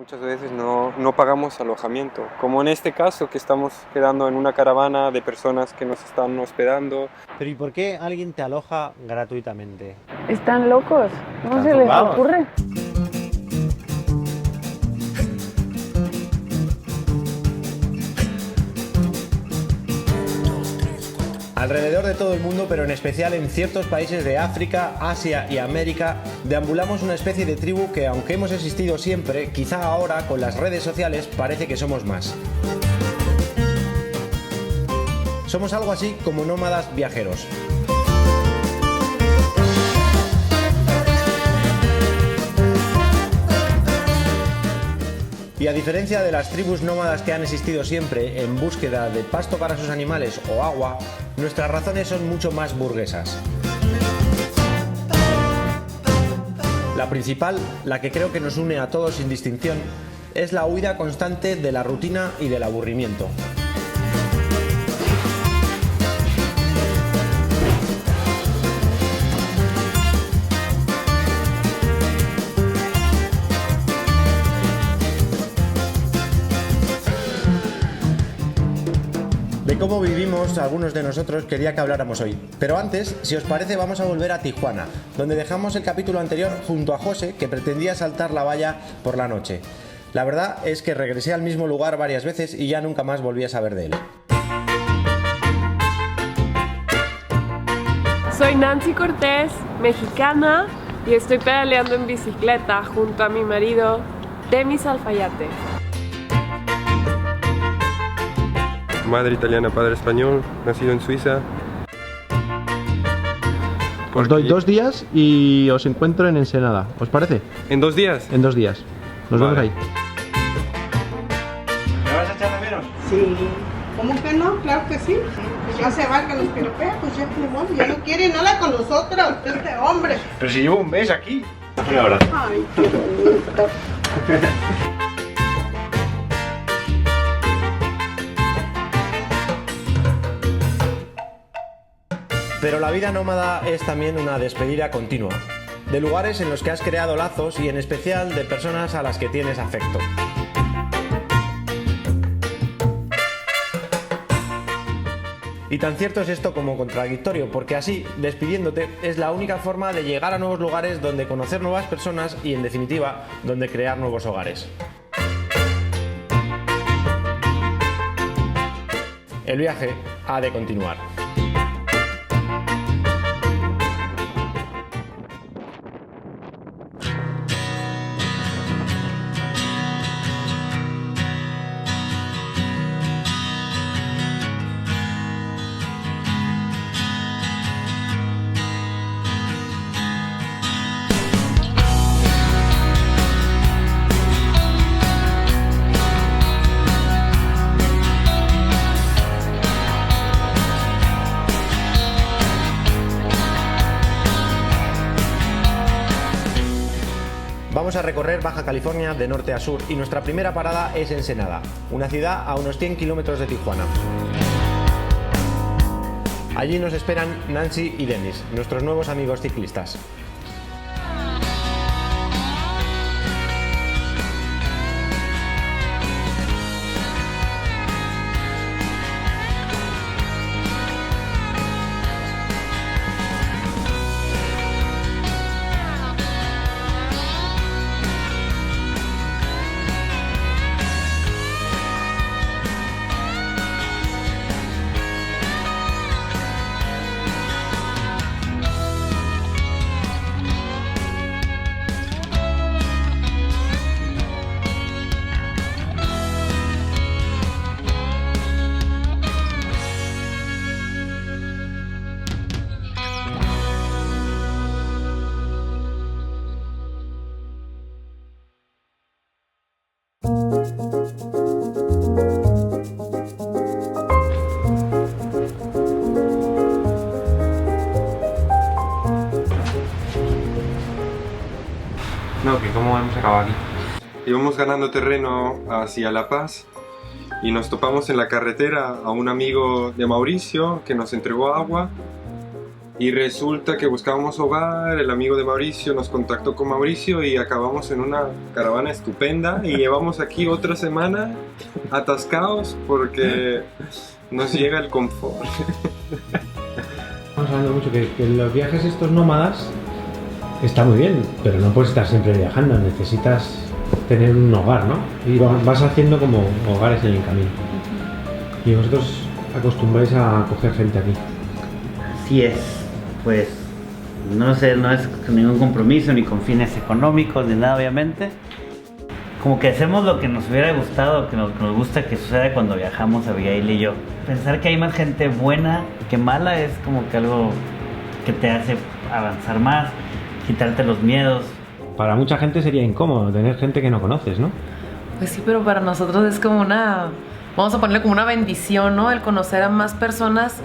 Muchas veces no pagamos alojamiento, como en este caso que estamos quedando en una caravana de personas que nos están hospedando. Pero ¿y por qué alguien te aloja gratuitamente? ¿Están locos? ¿Cómo ¿Están se les zumbao? ocurre? Alrededor de todo el mundo, pero en especial en ciertos países de África, Asia y América, deambulamos una especie de tribu que, aunque hemos existido siempre, quizá ahora, con las redes sociales, parece que somos más. Somos algo así como nómadas viajeros. Y a diferencia de las tribus nómadas que han existido siempre en búsqueda de pasto para sus animales o agua, nuestras razones son mucho más burguesas. La principal, la que creo que nos une a todos sin distinción, es la huida constante de la rutina y del aburrimiento. De cómo vivimos algunos de nosotros quería que habláramos hoy. Pero antes, si os parece, vamos a volver a Tijuana, donde dejamos el capítulo anterior junto a José, que pretendía saltar la valla por la noche. La verdad es que regresé al mismo lugar varias veces y ya nunca más volví a saber de él. Soy Nancy Cortés, mexicana, y estoy pedaleando en bicicleta junto a mi marido, Demis Alfayate. Madre italiana, padre español, nacido en Suiza. Os doy 2 días y os encuentro en Ensenada. ¿Os parece? ¿En 2 días? En 2 días. Nos Vale. vemos ahí. ¿Me vas a echar de menos? Sí. ¿Cómo que no? Claro que sí. Pues ya se va, que nos piropea, pues ya que bueno, ya no quiere nada con nosotros, este hombre. Pero si llevo un mes aquí. Un abrazo. Ay, qué bonito. Pero la vida nómada es también una despedida continua, de lugares en los que has creado lazos y en especial de personas a las que tienes afecto. Y tan cierto es esto como contradictorio, porque así, despidiéndote, es la única forma de llegar a nuevos lugares donde conocer nuevas personas y, en definitiva, donde crear nuevos hogares. El viaje ha de continuar. Vamos a recorrer Baja California de norte a sur y nuestra primera parada es Ensenada, una ciudad a unos 100 kilómetros de Tijuana. Allí nos esperan Nancy y Demis, nuestros nuevos amigos ciclistas. No, que cómo hemos acabado aquí. Íbamos ganando terreno hacia La Paz y nos topamos en la carretera a un amigo de Mauricio que nos entregó agua Y resulta que buscábamos hogar, el amigo de Mauricio nos contactó con Mauricio y acabamos en una caravana estupenda y llevamos aquí otra semana atascados porque nos llega el confort. Estamos hablando mucho que los viajes estos nómadas está muy bien, pero no puedes estar siempre viajando, necesitas tener un hogar, ¿no? Y vas haciendo como hogares en el camino. Y vosotros acostumbráis a coger gente aquí. Así es, pues no sé, no es con ningún compromiso ni con fines económicos ni nada, obviamente. Como que hacemos lo que nos hubiera gustado, que nos gusta que suceda cuando viajamos, Abigail y yo. Pensar que hay más gente buena que mala es como que algo que te hace avanzar más, quitarte los miedos. Para mucha gente sería incómodo tener gente que no conoces, ¿no? Pues sí, pero para nosotros es como vamos a ponerle como una bendición, ¿no? El conocer a más personas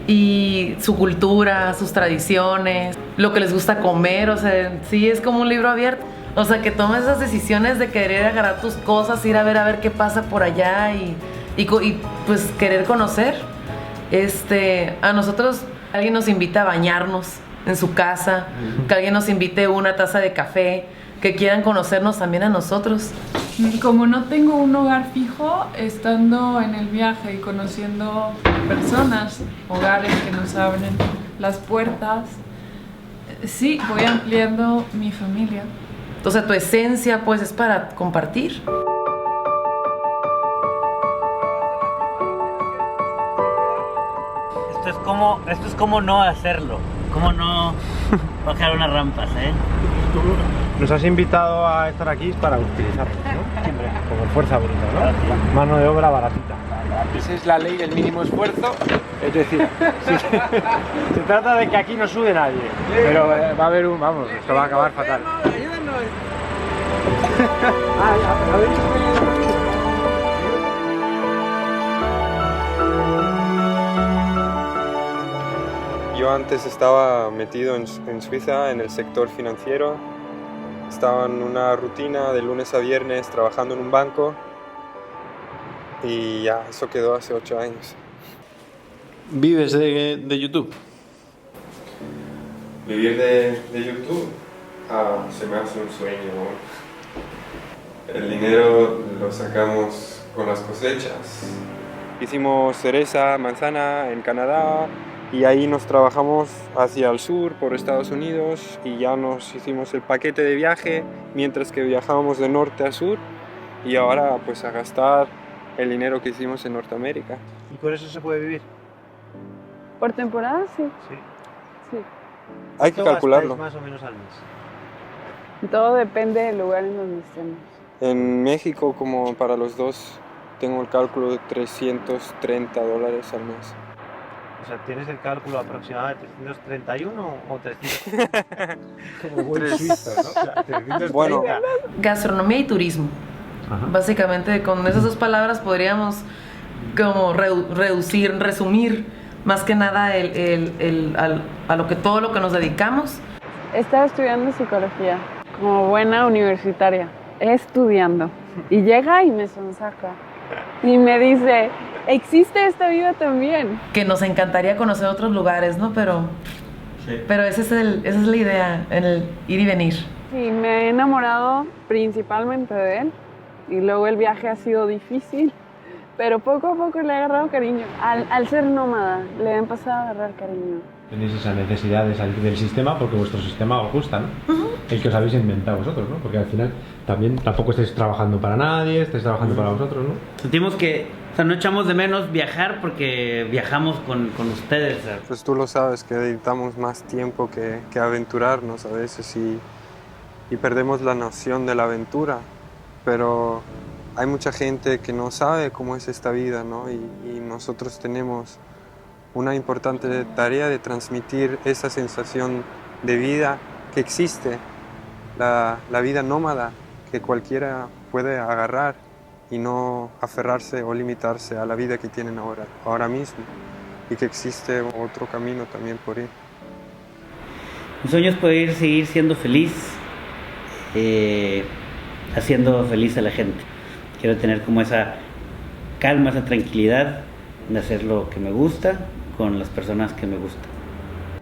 y su cultura, sus tradiciones, lo que les gusta comer, o sea, sí es como un libro abierto. O sea, que tomes esas decisiones de querer agarrar tus cosas, ir a ver qué pasa por allá y pues querer conocer. A nosotros alguien nos invita a bañarnos en su casa, que alguien nos invite una taza de café, que quieran conocernos también a nosotros. Como no tengo un hogar fijo, estando en el viaje y conociendo personas, hogares que nos abren las puertas, sí, voy ampliando mi familia. O sea, tu esencia pues es para compartir. Esto es como no hacerlo, como no bajar unas rampas, ¿eh? Nos has invitado a estar aquí para utilizarlo, ¿no? Siempre, como fuerza bruta, ¿no? Mano de obra baratita. Esa es la ley del mínimo esfuerzo, es decir, se trata de que aquí no sube nadie, pero va a haber esto va a acabar fatal. Ayúdanos. Yo antes estaba metido en Suiza en el sector financiero. Estaba en una rutina de lunes a viernes trabajando en un banco y ya, eso quedó hace 8 años. ¿Vives de YouTube? Vivir de YouTube se me hace un sueño. El dinero lo sacamos con las cosechas. Hicimos cereza, manzana en Canadá y ahí nos trabajamos hacia el sur por Estados Unidos y ya nos hicimos el paquete de viaje mientras que viajábamos de norte a sur y ahora pues a gastar el dinero que hicimos en Norteamérica. ¿Y con eso se puede vivir? ¿Por temporada? Sí. Sí. Hay que calcularlo. Más o menos al mes. Todo depende del lugar en donde estemos. En México, como para los dos, tengo el cálculo de $330 al mes. O sea, ¿tienes el cálculo aproximado de 331 o 300? Como buen suizo, ¿no? O sea, 330. Bueno. Gastronomía y turismo. Ajá. Básicamente con esas dos palabras podríamos como resumir más que nada todo lo que nos dedicamos. Estaba estudiando psicología, como buena universitaria, estudiando. Y llega y me sonsaca. Y me dice, existe esta vida también. Que nos encantaría conocer otros lugares, ¿no? Pero esa es la idea, el ir y venir. Sí, me he enamorado principalmente de él. Y luego el viaje ha sido difícil. Pero poco a poco le he agarrado cariño. Al ser nómada, le he empezado a agarrar cariño. Tenéis esa necesidad de salir del sistema porque vuestro sistema os gusta, ¿no? El que os habéis inventado vosotros, ¿no? Porque al final tampoco estáis trabajando para nadie, estáis trabajando para vosotros, ¿no? Sentimos que, no echamos de menos viajar porque viajamos con ustedes. Pues tú lo sabes, que dedicamos más tiempo que aventurarnos a veces y perdemos la noción de la aventura. Pero hay mucha gente que no sabe cómo es esta vida, ¿no? Y nosotros tenemos una importante tarea de transmitir esa sensación de vida que existe, la vida nómada que cualquiera puede agarrar y no aferrarse o limitarse a la vida que tienen ahora mismo y que existe otro camino también por ir. Mi sueño es poder seguir siendo feliz, haciendo feliz a la gente. Quiero tener como esa calma, esa tranquilidad de hacer lo que me gusta con las personas que me gustan.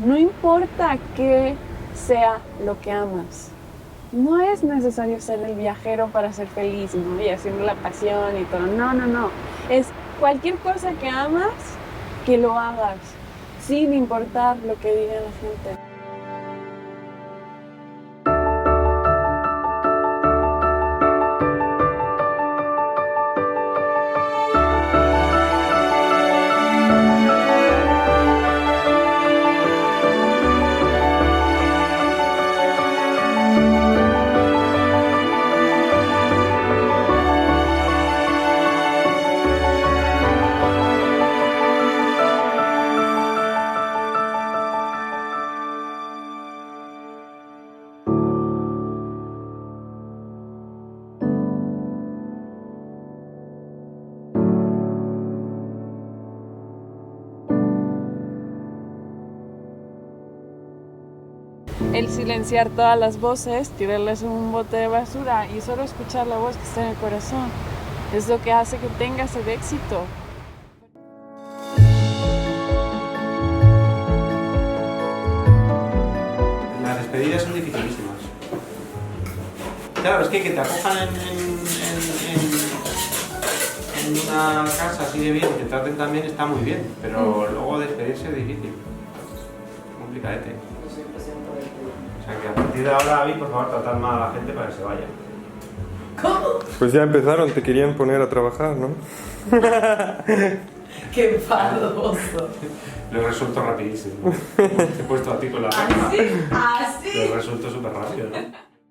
No importa qué sea lo que amas. No es necesario ser el viajero para ser feliz, ¿no? Y haciendo la pasión y todo. No, no, no. Es cualquier cosa que amas, que lo hagas, sin importar lo que diga la gente. El silenciar todas las voces, tirarlas en un bote de basura y solo escuchar la voz que está en el corazón es lo que hace que tengas el éxito. Las despedidas son dificilísimas. Claro, es que te acojan en una casa así de bien, que traten también está muy bien, pero luego despedirse es difícil. Complicadete. O sea que a partir de ahora, David, por favor, tratad mal a la gente para que se vaya. ¿Cómo? Pues ya empezaron, te querían poner a trabajar, ¿no? ¡Qué enfadoso! Lo he resuelto rapidísimo. Te he puesto a ti con la máquina. ¿Así? ¿Así? Lo he resuelto súper rápido, ¿no?